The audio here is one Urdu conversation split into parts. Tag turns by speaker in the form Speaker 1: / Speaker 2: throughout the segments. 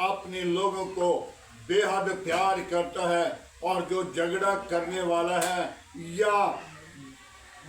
Speaker 1: اپنے لوگوں کو بے حد پیار کرتا ہے، اور جو جھگڑا کرنے والا ہے یا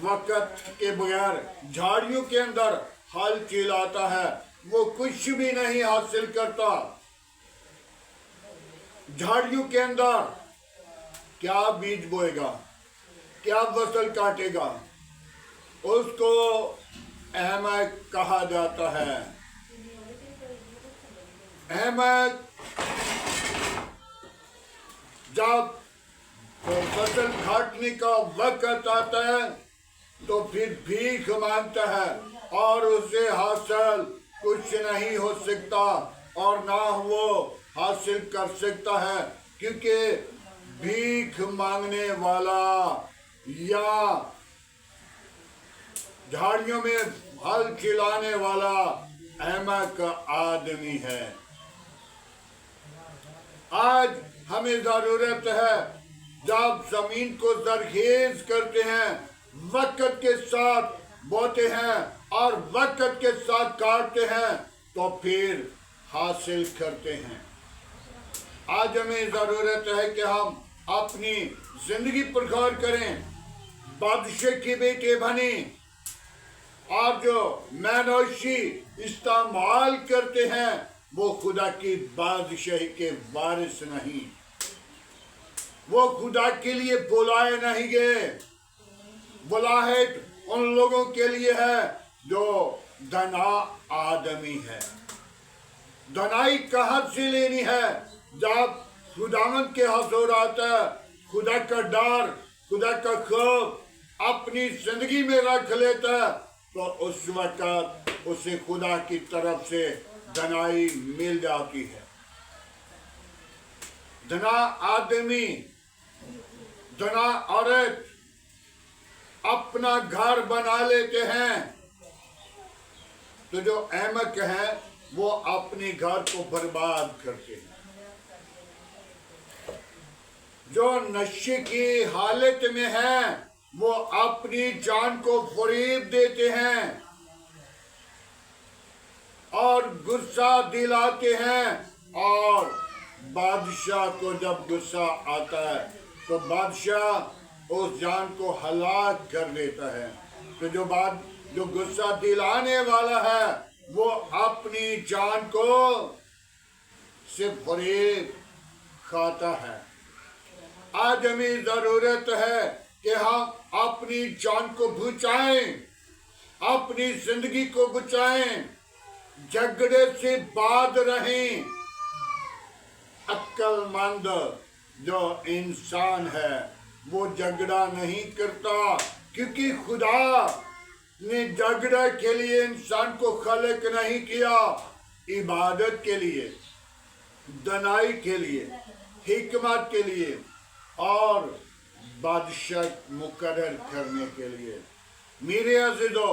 Speaker 1: وقت کے بغیر جھاڑیوں کے اندر ہل چلاتا ہے وہ کچھ بھی نہیں حاصل کرتا۔ جھاڑیوں کے اندر کیا بیج بوئے گا، کیا فصل کاٹے گا، اس کو احمق کہا جاتا ہے۔ احمق جب فصل کاٹنے کا وقت آتا ہے تو پھر بھیک مانگتا ہے، اور اسے حاصل کچھ نہیں ہو سکتا اور نہ وہ حاصل کر سکتا ہے، کیونکہ بھیک مانگنے والا یا جھاڑیوں میں ہل چلانے والا احمق آدمی ہے۔ آج ہمیں ضرورت ہے جب زمین کو زرخیز کرتے ہیں، وقت کے ساتھ بوتے ہیں اور وقت کے ساتھ کاٹتے ہیں تو پھر حاصل کرتے ہیں۔ آج ہمیں ضرورت ہے کہ ہم اپنی زندگی پر غور کریں، بادشاہ کے بیٹے بنیں، اور جو مینوشی استعمال کرتے ہیں وہ خدا کی بادشاہی کے وارث نہیں، وہ خدا کے لیے بلائے نہیں گئے۔ بلاہٹ ان لوگوں کے لیے ہے جو دنا آدمی ہے۔ دنائی کہاں سے لینی ہے؟ جب خداوند کے حضور آتا ہے، خدا کا ڈر، خدا کا خوف اپنی زندگی میں رکھ لیتا ہے تو اس وقت اسے خدا کی طرف سے دنائی مل جاتی ہے۔ دنا آدمی، دنا عورت اپنا گھر بنا لیتے ہیں، تو جو احمق ہیں وہ اپنے گھر کو برباد کرتے ہیں۔ جو نشے کی حالت میں ہیں وہ اپنی جان کو فریب دیتے ہیں اور غصہ دلاتے ہیں، اور بادشاہ کو جب غصہ آتا ہے تو بادشاہ اس جان کو ہلاک کر دیتا ہے۔ تو جو غصہ دلانے والا ہے وہ اپنی جان کو سے فریب کھاتا ہے۔ آج ہمیں ضرورت ہے کہ ہم اپنی جان کو بچائیں، اپنی زندگی کو بچائیں، جھگڑے سے باز رہیں۔ عقل مند جو انسان ہے وہ جھگڑا نہیں کرتا، کیونکہ خدا نے جھگڑے کے لیے انسان کو خلق نہیں کیا، عبادت کے لیے، دنائی کے لیے، حکمت کے لیے اور بادشاہ مقرر کرنے کے لیے۔ میرے عزیزو،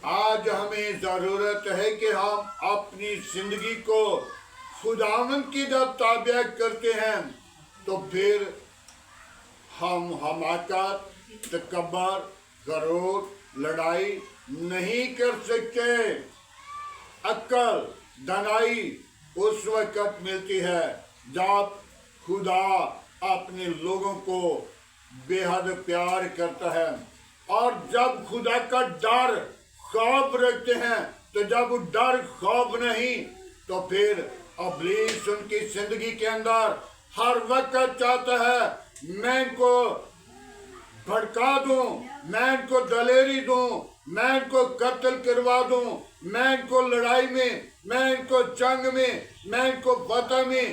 Speaker 1: آج ہمیں ضرورت ہے کہ ہم اپنی زندگی کو خداوند کی جب تابع کرتے ہیں تو پھر ہم حماقت، تکبر، غرور، لڑائی نہیں کر سکتے۔ عقل، دنائی اس وقت ملتی ہے جب خدا اپنے لوگوں کو بے حد پیار کرتا ہے، اور جب خدا کا ڈر خوف رکھتے ہیں، تو جب ڈر خوف نہیں تو پھر ابلیس ان کی زندگی کے اندر ہر وقت چاہتا ہے میں ان کو بھڑکا دوں، میں ان کو دلیری دوں، میں ان کو قتل کروا دوں، میں ان کو لڑائی میں، میں ان کو جنگ میں، میں ان کو فتح میں۔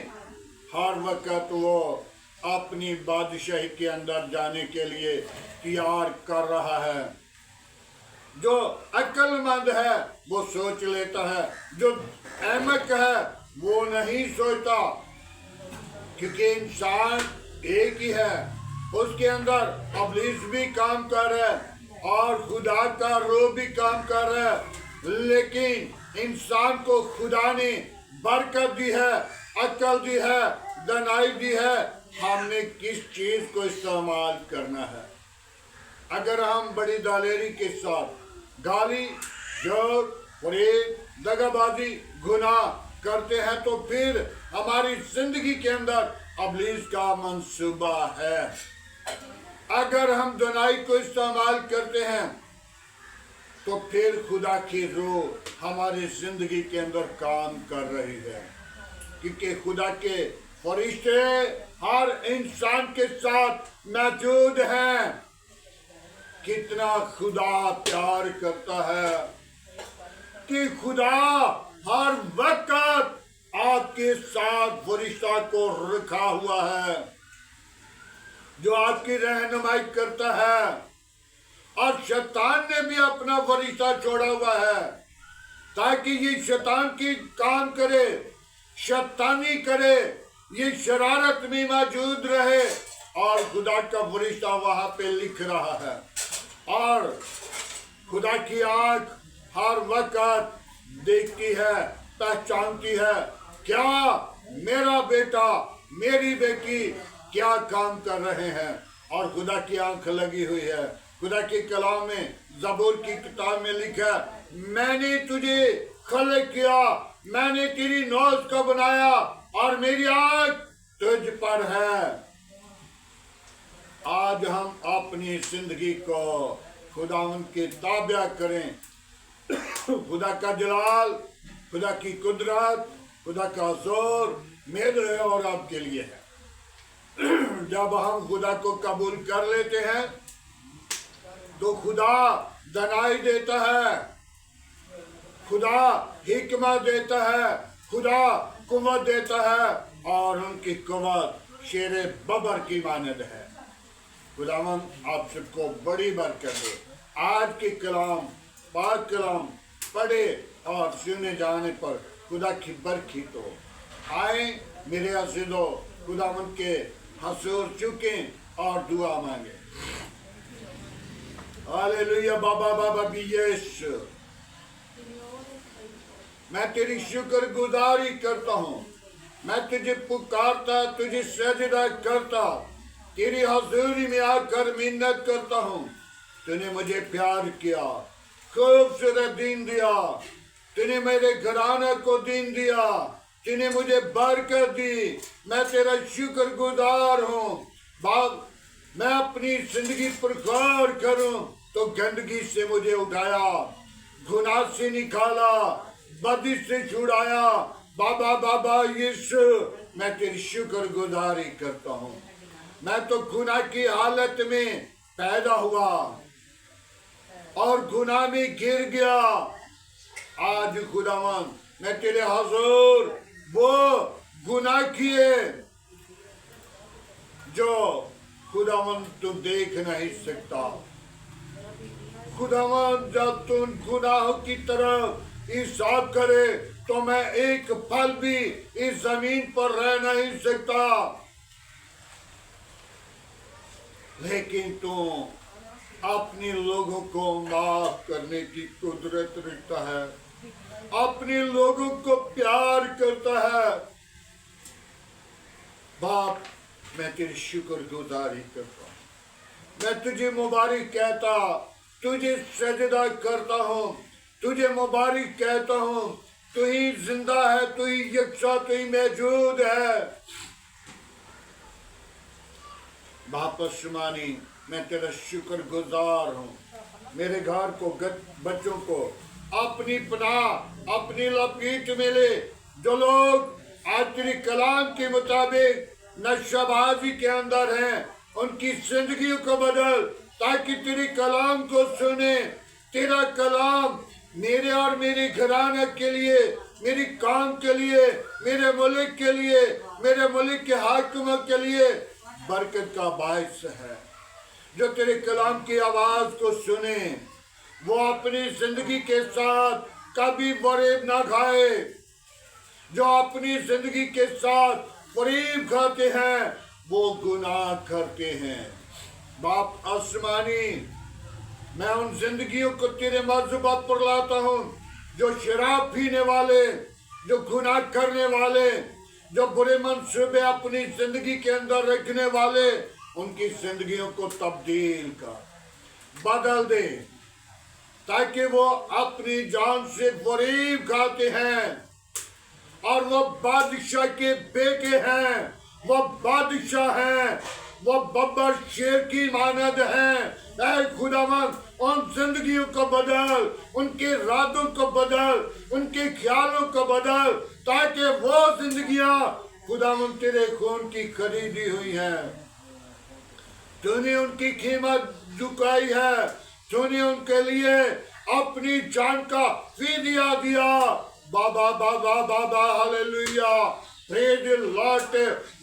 Speaker 1: ہر وقت وہ اپنی بادشاہی کے اندر جانے کے لیے تیار کر رہا ہے۔ جو عقل مند ہے وہ سوچ لیتا ہے، جو احمق ہے وہ نہیں سوچتا، کیونکہ انسان ایک ہی ہے، اس کے اندر ابلیس بھی کام کر رہا ہے اور خدا کا روح بھی کام کر رہا ہے، لیکن انسان کو خدا نے برکت دی ہے، عقل دی ہے، دانائی دی ہے، ہم نے کس چیز کو استعمال کرنا ہے۔ اگر ہم بڑی دلیری کے ساتھ گالی، جھوٹ، فریب، دغا بازی، گناہ کرتے ہیں تو پھر ہماری زندگی کے اندر ابلیس کا منصوبہ ہے۔ اگر ہم دنائی کو استعمال کرتے ہیں تو پھر خدا کی روح ہماری زندگی کے اندر کام کر رہی ہے، کیونکہ خدا کے فرشتے ہر انسان کے ساتھ موجود ہیں۔ کتنا خدا پیار کرتا ہے کہ خدا ہر وقت آپ کے ساتھ فرشتہ کو رکھا ہوا ہے جو آپ کی رہنمائی کرتا ہے، اور شیطان نے بھی اپنا فرشتہ چھوڑا ہوا ہے تاکہ یہ شیطان کی کام کرے، شیطانی کرے، یہ شرارت میں موجود رہے، اور خدا کا فرشتہ وہاں پہ لکھ رہا ہے، اور خدا کی آنکھ ہر وقت دیکھتی ہے، پہچانتی ہے کیا میرا بیٹا میری بیٹی کیا کام کر رہے ہیں، اور خدا کی آنکھ لگی ہوئی ہے۔ خدا کے کلام میں زبور کی کتاب میں لکھا ہے، میں نے تجھے خلق کیا، میں نے تیری نوز کو بنایا، اور میری آنکھ تجھ پر ہے۔ آج ہم اپنی زندگی کو خداوند کے تابع کریں۔ خدا کا جلال، خدا کی قدرت، خدا کا حضور میرے اور آپ کے لیے ہے۔ جب ہم خدا کو قبول کر لیتے ہیں تو خدا دانائی دیتا ہے، خدا حکمت دیتا ہے، خدا قوت دیتا ہے، اور ان کی قوت شیر ببر کی مانند ہے۔ خداوند آپ سب کو بڑی برکت دے۔ آج کے کلام، پاک کلام پڑھے اور سنے جانے پر خدا کی برکت ہو۔ آئیں میرے عزیزو، خداوند کے حضور جھکیں اور دعا مانگیں۔ ہاللویہ بابا بابا بھی یسوع، میں تیری شکر گزاری کرتا ہوں، میں تجھے پکارتا، تجھے سجدہ کرتا، تیری حضوری میں آ کر منت کرتا ہوں۔ تو نے مجھے پیار کیا، خوبصورت دین دیا، تو نے میرے گھرانے کو دین دیا، تو نے مجھے برکت دی، میں تیرا شکر گزار ہوں۔ باپ، میں اپنی زندگی پر غور کروں تو گندگی سے مجھے اٹھایا، گناہ سے نکالا، بدی سے چھڑایا۔ بابا بابا یسوع، میں تیری شکر گزاری کرتا ہوں۔ میں تو گناہ کی حالت میں پیدا ہوا اور گناہ میں گر گیا۔ آج خداوند میں تیرے حضور وہ گناہ کیے جو خداوند تو دیکھ نہیں سکتا۔ خداوند جب تم گناہوں کی طرف حساب کرے تو میں ایک پل بھی اس زمین پر رہ نہیں سکتا، لیکن تو اپنے لوگوں کو معاف کرنے کی قدرت رکھتا ہے، اپنے لوگوں کو پیار کرتا ہے۔ باپ، میں تیری شکر گزاری کرتا ہوں، میں تجھے مبارک کہتا، تجھے سجدہ کرتا ہوں، تجھے مبارک کہتا ہوں۔ تو ہی زندہ ہے، تو ہی یکساں، تو ہی موجود ہے۔ باپ آسمانی، میں تیرا شکر گزار ہوں۔ میرے گھر کو، بچوں کو اپنی پناہ، اپنی لپیٹ میں لے۔ جو لوگ آج تیری کلام کے مطابق نشہ بازی کے اندر ہیں، ان کی زندگیوں کو بدل تاکہ تیری کلام کو سنیں۔ تیرا کلام میرے اور میرے گھرانے کے لیے، میری کام کے لیے، میرے ملک کے لیے، میرے ملک کے حاکموں کے لیے برکت کا باعث ہے۔ جو تیرے کلام کی آواز کو سنیں وہ اپنی زندگی کے ساتھ کبھی فریب نہ کھائے۔ جو اپنی زندگی کے ساتھ فریب کھاتے ہیں وہ گناہ کرتے ہیں۔ باپ آسمانی، میں ان زندگیوں کو تیرے مرضبہ پر لاتا ہوں جو شراب پینے والے، جو گناہ کرنے والے، جو برے منصوبے اپنی زندگی کے اندر رکھنے والے، ان کی زندگیوں کو تبدیل کر، بدل دے، تاکہ وہ اپنی جان سے فریب کھاتے ہیں اور وہ بادشاہ کے بیٹے ہیں، وہ بادشاہ ہیں، وہ ببر شیر کی مانند ہیں۔ اے خداوند ان زندگیوں کو بدل، ان کے ارادوں کو بدل، ان کے خیالوں کو بدل، تاکہ وہ زندگیاں خداوند تیرے خون کی خریدی ہوئی ہیں، تو نے ان کی قیمت چکائی ہے، تو نے ان کے لیے اپنی جان کا فدیہ دیا۔ بابا بابا بابا ہلیلویا، پریز لاٹ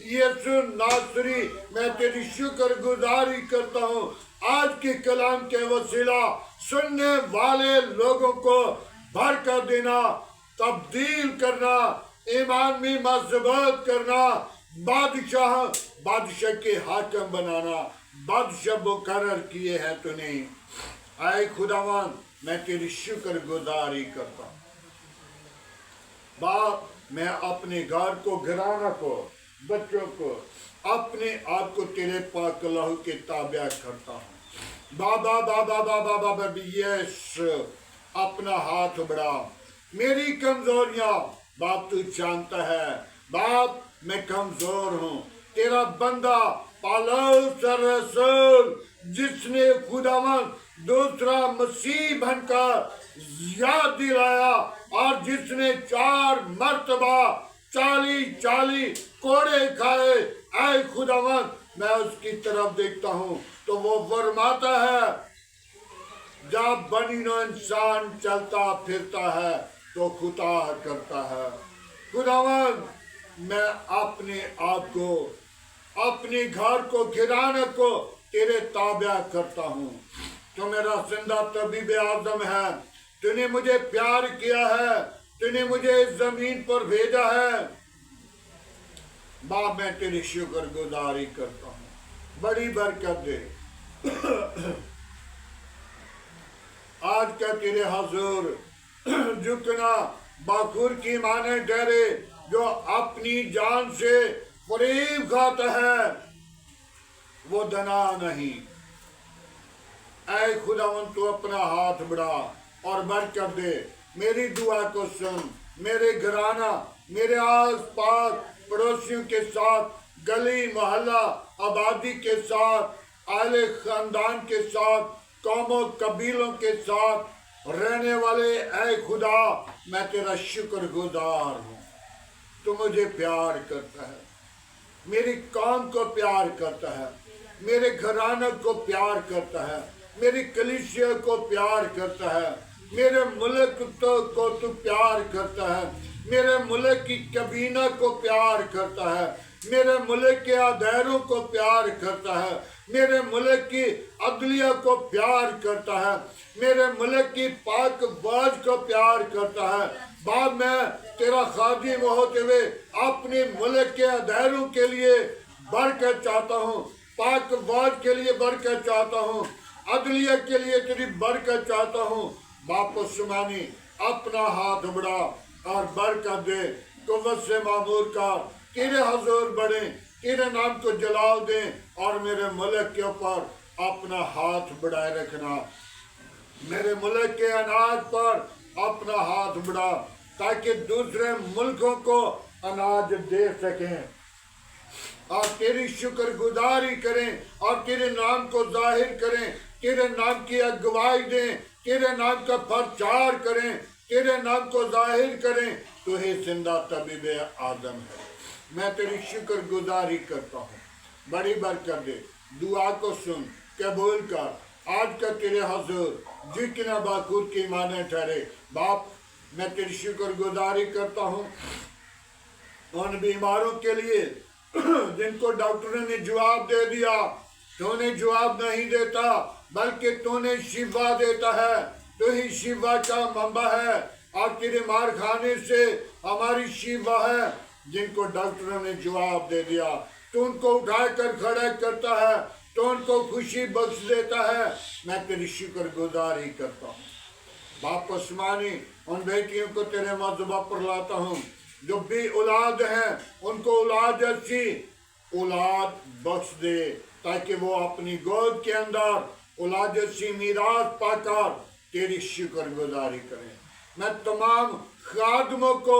Speaker 1: یسوع ناصری، میں تیری شکر گزاری کرتا ہوں آج کے کلام کے وسیلہ سننے والے لوگوں کو برکت دینا، تبدیل کرنا، ایمان میں مضبوط کرنا، بادشاہ کے حاکم بنانا، بادشاہ مقرر کیے ہیں تو نہیں۔ اے خداوند میں تیری شکر گزاری کرتا ہوں۔ باپ میں اپنے گھر کو، گھرانہ کو، بچوں کو، اپنے آپ کو تیرے پاک لہو کے تابع کرتا ہوں۔ بابا بابا بابا بابا یس، اپنا ہاتھ بڑھا، میری کمزوریاں باپ تو جانتا ہے، باپ میں کمزور ہوں، تیرا بندہ پالوس رسول جس نے خداوند دوسرا مسیح بن کر یاد دلایا اور جس نے 4 مرتبہ 40 کوڑے کھائے، اے خداوند میں اس کی طرف دیکھتا ہوں تو وہ فرماتا ہے جب بنی نوع انسان چلتا پھرتا ہے تو خطا کرتا ہے۔ خداوند میں اپنے آپ کو، اپنے گھر کو، گھرانے کو تیرے تابع کرتا ہوں۔ تو میرا زندہ طبیب اعظم ہے، تو نے مجھے پیار کیا ہے، تو نے مجھے اس زمین پر بھیجا ہے۔ باپ میں تیری شکر گزاری کرتا ہوں، بڑی برکت دے۔ آج کا تیرے حضور جھکنا بخور کی مانے ڈرے، جو اپنی جان سے فریب کھاتا ہے وہ دنا نہیں۔ اے خداوند تو اپنا ہاتھ بڑھا اور برکت دے، میری دعا کو سن، میرے گھرانہ، میرے آس پاس پڑوسیوں کے ساتھ، گلی محلہ آبادی کے ساتھ، اہل خاندان کے ساتھ، قوموں قبیلوں کے ساتھ رہنے والے، اے خدا میں تیرا شکر گزار ہوں۔ تو مجھے پیار کرتا ہے، میری قوم کو پیار کرتا ہے، میرے گھرانہ کو پیار کرتا ہے، میری کلیسیا کو پیار کرتا ہے، میرے ملک کو تو پیار کرتا ہے، میرے ملک کی کابینہ کو پیار کرتا ہے، میرے ملک کے اداروں کو پیار کرتا ہے، میرے ملک کی عدلیہ کو پیار کرتا ہے، میرے ملک کی پاک فوج کو پیار کرتا ہے۔ باپ میں تیرا خادم ہوتے ہوئے اپنے ملک کے اداروں کے لیے برکت چاہتا ہوں، پاک فوج کے لیے برکت چاہتا ہوں، عدلیہ کے لیے تیری برکت چاہتا ہوں۔ باپ سمانی اپنا ہاتھ بڑھا اور برکت دے، قوت سے معمور کر، تیرے حضور بڑھیں، تیرے نام کو جلال دیں اور میرے ملک کے اوپر اپنا ہاتھ بڑھائے رکھنا، میرے ملک کے اناج پر اپنا ہاتھ بڑھا تاکہ دوسرے ملکوں کو اناج دے سکیں اور تیری شکر گزاری کریں اور تیرے نام کو ظاہر کریں، تیرے نام کی اگوائی دیں، تیرے نام کا پرچار کریں، تیرے نام کو ظاہر کریں۔ تو ہی زندہ طبیب اعظم ہے، میں تیری شکر گزاری کرتا ہوں، بڑی برکت دے، دعا کو سن، قبول کر۔ آج کا تیرے حضور جتنا باخور کی مانے ٹھہرے، باپ میں تیری شکر گزاری کرتا ہوں ان بیماروں کے لیے جن کو ڈاکٹروں نے جواب دے دیا، تو نے جواب نہیں دیتا بلکہ تو نے شفا دیتا ہے، تو ہی شفا کا منبع ہے اور تیرے مار کھانے سے ہماری شفا ہے۔ جن کو ڈاکٹروں نے جواب دے دیا تو ان کو اٹھا کر کھڑا کرتا ہے، تو ان کو خوشی بخش دیتا ہے۔ میں تیری شکر گزاری کرتا ہوں باپ آسمانی، ان بیٹیوں کو تیرے مذبح پر لاتا ہوں جو بھی اولاد ہیں، ان کو اولاد اچھی اولاد بخش دے تاکہ وہ اپنی گود کے اندر اولاد اچھی میراث پا کر تیری شکر گزاری کریں۔ میں تمام خادموں کو